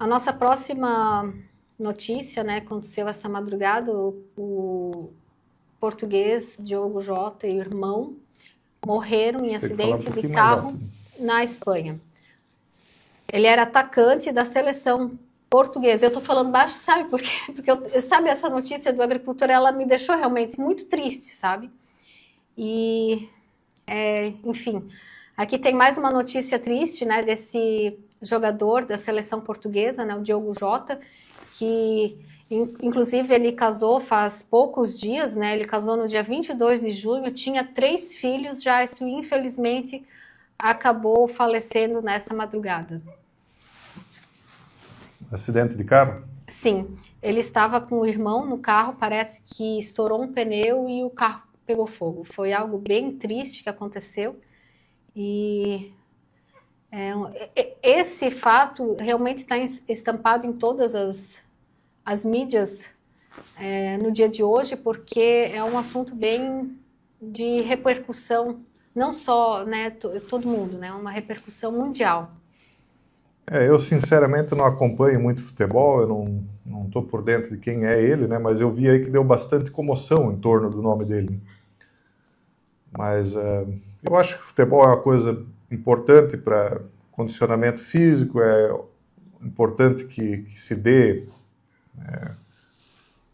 A nossa próxima notícia, né, aconteceu essa madrugada, o português Diogo Jota e o irmão morreram em acidente de carro na Espanha. Ele era atacante da seleção portuguesa. Eu estou falando baixo, sabe por quê? Porque sabe, essa notícia do agricultor, ela me deixou realmente muito triste, sabe? E, enfim, aqui tem mais uma notícia triste, né, desse jogador da seleção portuguesa, né, o Diogo Jota, que inclusive ele casou faz poucos dias, né, ele casou no dia 22 de junho, tinha 3 filhos, já isso infelizmente acabou falecendo nessa madrugada. Acidente de carro? Sim, ele estava com o irmão no carro, parece que estourou um pneu e o carro pegou fogo. Foi algo bem triste que aconteceu e esse fato realmente está estampado em todas as mídias no dia de hoje, porque é um assunto bem de repercussão, não só, né, todo mundo, né, uma repercussão mundial. Eu sinceramente não acompanho muito futebol, eu não estou por dentro de quem é ele, né? Mas eu vi aí que deu bastante comoção em torno do nome dele. Mas eu acho que futebol é uma coisa importante para condicionamento físico, é importante que se dê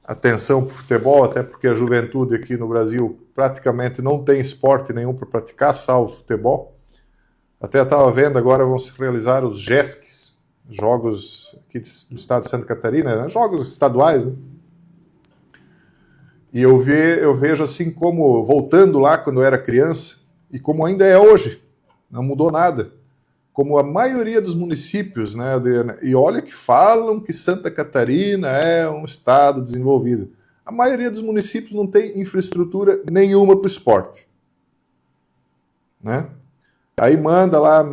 atenção para o futebol, até porque a juventude aqui no Brasil praticamente não tem esporte nenhum para praticar, salvo futebol. Até estava vendo, agora vão se realizar os JESCs, jogos aqui do estado de Santa Catarina, né? Jogos estaduais, né? E eu vejo assim como, voltando lá quando eu era criança, e como ainda é hoje, não mudou nada, como a maioria dos municípios, né? E olha que falam que Santa Catarina é um estado desenvolvido. A maioria dos municípios não tem infraestrutura nenhuma para o esporte, né? Aí manda lá,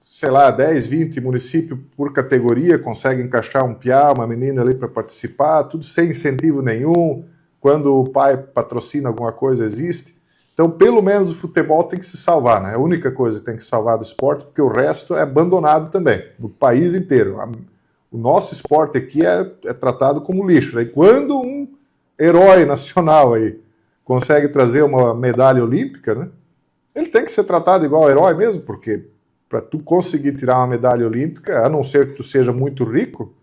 sei lá, 10, 20 municípios por categoria, consegue encaixar um piá, uma menina ali para participar, tudo sem incentivo nenhum. Quando o pai patrocina alguma coisa, existe. Então, pelo menos o futebol tem que se salvar, né? É a única coisa que tem que salvar do esporte, porque o resto é abandonado também, no país inteiro. O nosso esporte aqui é tratado como lixo. Aí, quando um herói nacional aí consegue trazer uma medalha olímpica, né? Ele tem que ser tratado igual herói mesmo, porque para tu conseguir tirar uma medalha olímpica, a não ser que tu seja muito rico,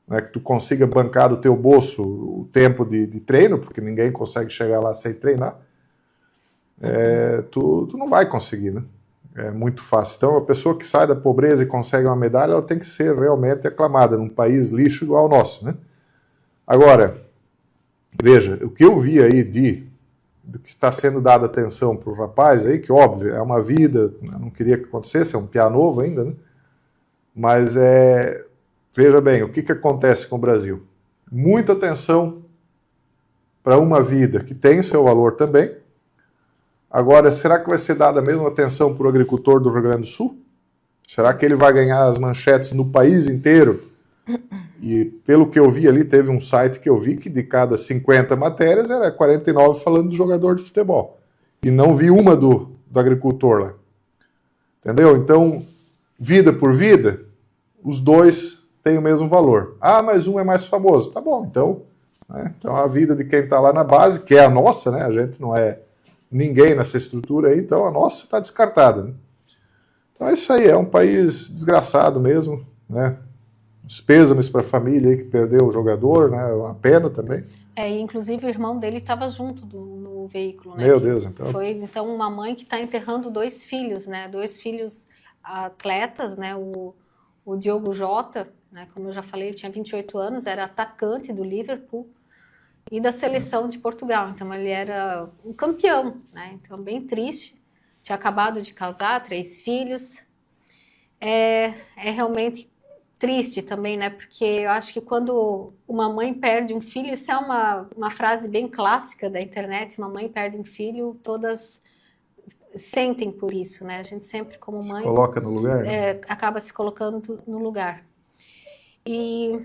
né, que tu consiga bancar do teu bolso o tempo de treino, porque ninguém consegue chegar lá sem treinar, tu não vai conseguir, né? É muito fácil. Então, a pessoa que sai da pobreza e consegue uma medalha, ela tem que ser realmente aclamada num país lixo igual ao nosso, né? Agora, veja, o que eu vi aí do que está sendo dada atenção para o rapaz aí, que óbvio, é uma vida, eu não queria que acontecesse, é um piá novo ainda, né? Mas veja bem, o que acontece com o Brasil? Muita atenção para uma vida que tem seu valor também. Agora, será que vai ser dada a mesma atenção para o agricultor do Rio Grande do Sul? Será que ele vai ganhar as manchetes no país inteiro? E pelo que eu vi ali, teve um site que eu vi que de cada 50 matérias era 49 falando do jogador de futebol. E não vi uma do agricultor lá. Entendeu? Então, vida por vida, os dois têm o mesmo valor. Ah, mas um é mais famoso. Tá bom, então, né? Então a vida de quem está lá na base, que é a nossa, né? A gente não é ninguém nessa estrutura aí, então a nossa está descartada, né? Então é isso aí, é um país desgraçado mesmo, né? Os pêsames para a família aí que perdeu o jogador, né? Uma pena também. Inclusive o irmão dele estava junto no veículo, né? Meu Deus, então. Foi então uma mãe que está enterrando 2 filhos, né? 2 filhos atletas, né? O Diogo Jota, né? Como eu já falei, ele tinha 28 anos, era atacante do Liverpool e da seleção de Portugal. Então ele era um campeão, né? Então bem triste. Tinha acabado de casar, 3 filhos. É realmente triste também, né? Porque eu acho que quando uma mãe perde um filho, isso é uma frase bem clássica da internet, uma mãe perde um filho, todas sentem por isso, né? A gente sempre, como mãe, se coloca no lugar, né? Acaba se colocando no lugar. E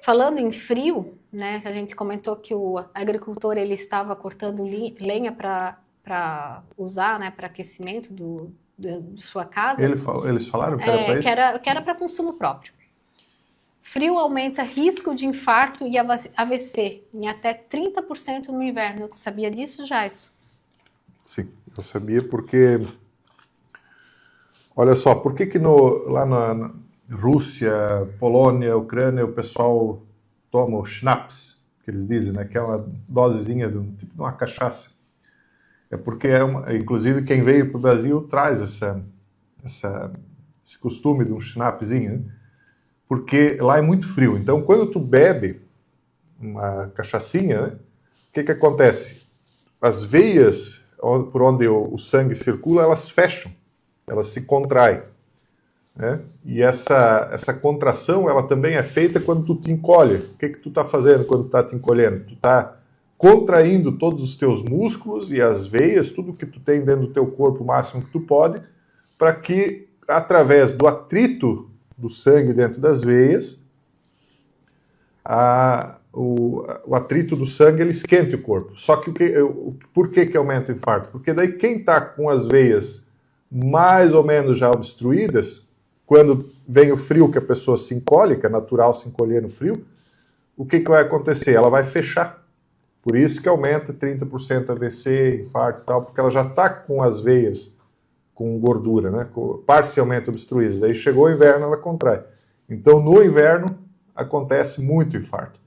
falando em frio, né? A gente comentou que o agricultor ele estava cortando lenha para usar, né? Para aquecimento de sua casa. Eles falaram que era para isso? Que era para consumo próprio. Frio aumenta risco de infarto e AVC em até 30% no inverno. Tu sabia disso, Jaisso? Sim, eu sabia porque... Olha só, por que lá na Rússia, Polônia, Ucrânia, o pessoal toma o schnapps, que eles dizem, né? Que é uma dosezinha tipo de uma cachaça. É porque, inclusive, quem veio para o Brasil traz esse costume de um schnappzinho, né? Porque lá é muito frio. Então, quando tu bebe uma cachaçinha, né? O que acontece? As veias por onde o sangue circula, elas fecham, elas se contraem, né? E essa contração, ela também é feita quando tu te encolhe. O que tu está fazendo quando tu está te encolhendo? Tu está contraindo todos os teus músculos e as veias, tudo que tu tem dentro do teu corpo, o máximo que tu pode, para que, através do atrito do sangue dentro das veias, o atrito do sangue ele esquente o corpo. Só que por que aumenta o infarto? Porque daí quem está com as veias mais ou menos já obstruídas, quando vem o frio que a pessoa se encolhe, que é natural se encolher no frio, o que vai acontecer? Ela vai fechar. Por isso que aumenta 30% AVC, infarto e tal, porque ela já está com as veias com gordura, né? Parcialmente obstruídas. Daí chegou o inverno, ela contrai. Então, no inverno, acontece muito infarto.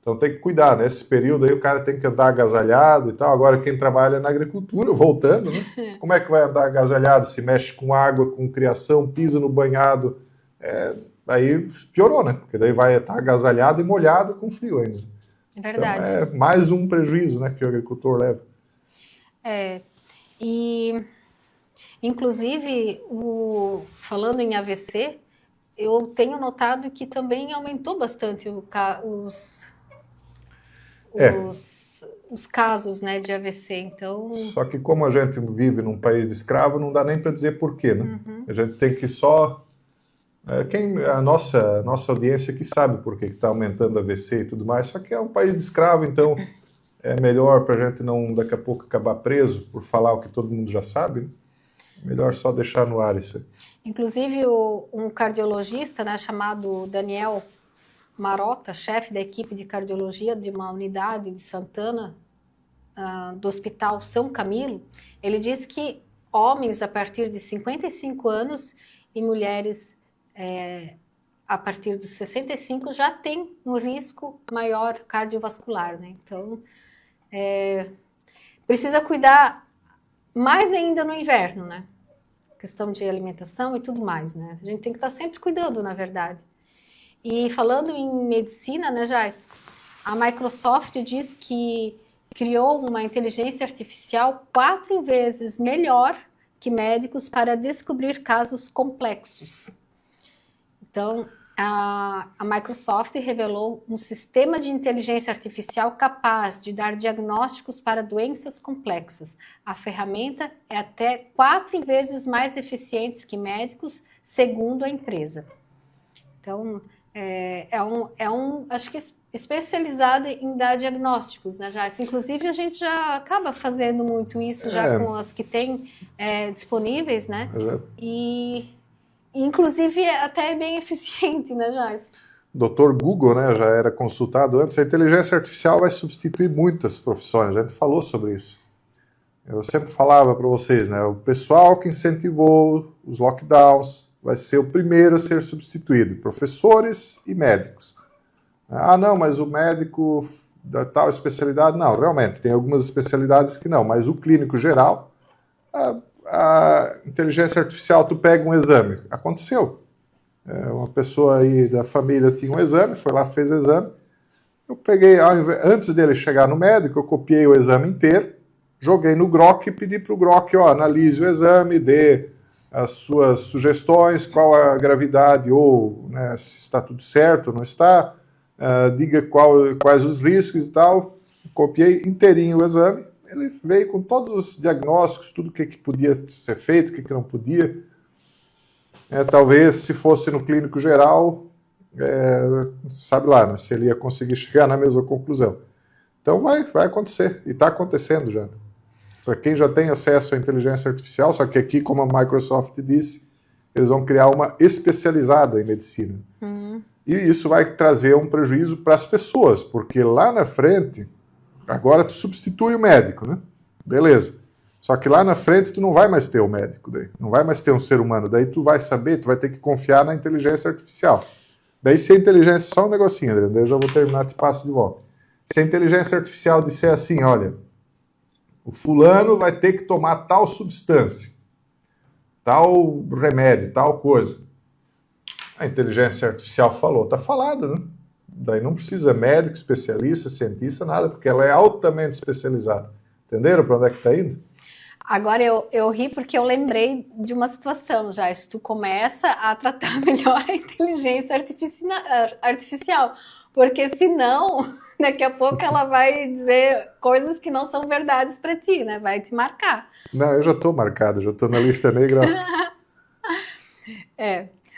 Então, tem que cuidar. Nesse período aí, o cara tem que andar agasalhado e tal. Agora, quem trabalha na agricultura, voltando, né? Como é que vai andar agasalhado? Se mexe com água, com criação, pisa no banhado. Aí piorou, né? Porque daí vai estar agasalhado e molhado com frio ainda. É verdade. Então, é mais um prejuízo, né, que o agricultor leva. E, inclusive, falando em AVC, eu tenho notado que também aumentou bastante os casos, né, de AVC. Então... Só que como a gente vive num país de escravo, não dá nem para dizer porquê, né? A gente tem que só... a nossa audiência que sabe por que está aumentando a AVC e tudo mais, só que é um país de escravo, então é melhor para a gente não daqui a pouco acabar preso por falar o que todo mundo já sabe, né? Melhor só deixar no ar isso aí. Inclusive um cardiologista, né, chamado Daniel Marota, chefe da equipe de cardiologia de uma unidade de Santana, do Hospital São Camilo, ele diz que homens a partir de 55 anos e mulheres a partir dos 65 já tem um risco maior cardiovascular, né? Então, precisa cuidar mais ainda no inverno, né? Questão de alimentação e tudo mais, né? A gente tem que estar sempre cuidando, na verdade. E falando em medicina, né, Jaisso? A Microsoft diz que criou uma inteligência artificial 4 vezes melhor que médicos para descobrir casos complexos. Então, a Microsoft revelou um sistema de inteligência artificial capaz de dar diagnósticos para doenças complexas. A ferramenta é até 4 vezes mais eficiente que médicos, segundo a empresa. Então, acho que especializada em dar diagnósticos, né, já. Inclusive, a gente já acaba fazendo muito isso já com as que tem disponíveis, né? Inclusive, até é bem eficiente, né, Joyce? Dr. Google, né, já era consultado antes. A inteligência artificial vai substituir muitas profissões. A gente falou sobre isso. Eu sempre falava para vocês, né, o pessoal que incentivou os lockdowns vai ser o primeiro a ser substituído. Professores e médicos. Ah, não, mas o médico da tal especialidade... Não, realmente, tem algumas especialidades que não. Mas o clínico geral... A inteligência artificial, tu pega um exame, aconteceu. Uma pessoa aí da família tinha um exame, foi lá, fez o exame. Eu peguei, antes dele chegar no médico, eu copiei o exame inteiro, joguei no Grok e pedi para o Grok, analise o exame, dê as suas sugestões, qual a gravidade ou, né, se está tudo certo, não está, diga quais os riscos e tal. Copiei inteirinho o exame. Ele veio com todos os diagnósticos, tudo o que podia ser feito, o que não podia. Talvez, se fosse no clínico geral, sabe lá, né, se ele ia conseguir chegar na mesma conclusão. Então vai acontecer, e está acontecendo já. Para quem já tem acesso à inteligência artificial, só que aqui, como a Microsoft disse, eles vão criar uma especializada em medicina. E isso vai trazer um prejuízo para as pessoas, porque lá na frente, agora tu substitui o médico, né? Beleza. Só que lá na frente tu não vai mais ter o médico, daí. Não vai mais ter um ser humano. Daí tu vai saber, tu vai ter que confiar na inteligência artificial. Daí se a inteligência, só um negocinho, Adriano, daí eu já vou terminar, te passo de volta. Se a inteligência artificial disser assim, olha, o fulano vai ter que tomar tal substância, tal remédio, tal coisa. A inteligência artificial falou, tá falado, né? Daí não precisa médico, especialista, cientista, nada, porque ela é altamente especializada. Entenderam para onde é que está indo? Agora eu ri porque eu lembrei de uma situação, já. Se tu começa a tratar melhor a inteligência artificial, porque senão, daqui a pouco ela vai dizer coisas que não são verdades para ti, né? Vai te marcar. Não, eu já estou marcado, já estou na lista negra.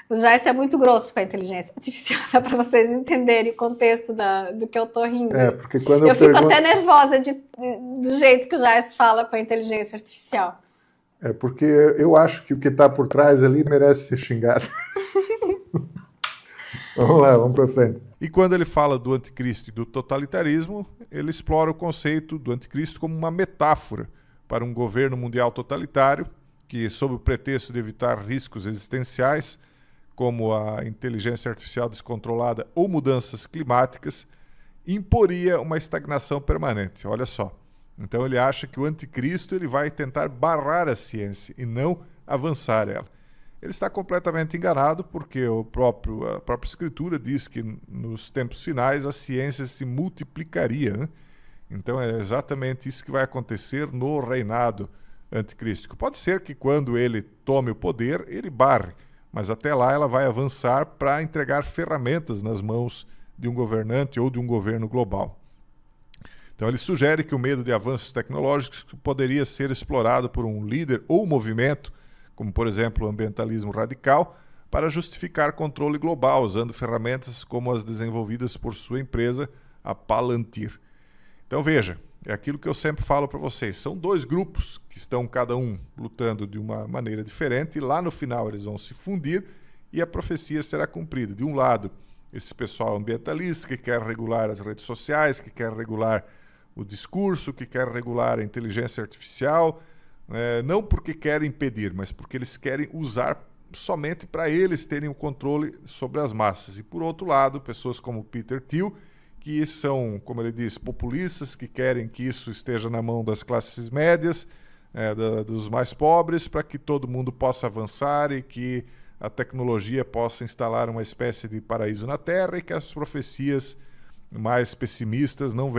O Joyce é muito grosso com a inteligência artificial, só para vocês entenderem o contexto do que eu tô rindo. Porque quando eu fico até nervosa do jeito que o Joyce fala com a inteligência artificial. Porque eu acho que o que está por trás ali merece ser xingado. Vamos lá, vamos para frente. E quando ele fala do anticristo e do totalitarismo, ele explora o conceito do anticristo como uma metáfora para um governo mundial totalitário que, sob o pretexto de evitar riscos existenciais, como a inteligência artificial descontrolada ou mudanças climáticas, imporia uma estagnação permanente. Olha só. Então ele acha que o anticristo ele vai tentar barrar a ciência e não avançar ela. Ele está completamente enganado porque a própria escritura diz que nos tempos finais a ciência se multiplicaria, né? Então é exatamente isso que vai acontecer no reinado anticrístico. Pode ser que quando ele tome o poder, ele barre, mas até lá ela vai avançar para entregar ferramentas nas mãos de um governante ou de um governo global. Então ele sugere que o medo de avanços tecnológicos poderia ser explorado por um líder ou movimento, como por exemplo o ambientalismo radical, para justificar controle global, usando ferramentas como as desenvolvidas por sua empresa, a Palantir. Então veja, é aquilo que eu sempre falo para vocês, são dois grupos que estão cada um lutando de uma maneira diferente e lá no final eles vão se fundir e a profecia será cumprida. De um lado, esse pessoal ambientalista que quer regular as redes sociais, que quer regular o discurso, que quer regular a inteligência artificial, não porque querem impedir, mas porque eles querem usar somente para eles terem o controle sobre as massas. E por outro lado, pessoas como Peter Thiel, que são, como ele diz, populistas, que querem que isso esteja na mão das classes médias, dos mais pobres, para que todo mundo possa avançar e que a tecnologia possa instalar uma espécie de paraíso na Terra e que as profecias mais pessimistas não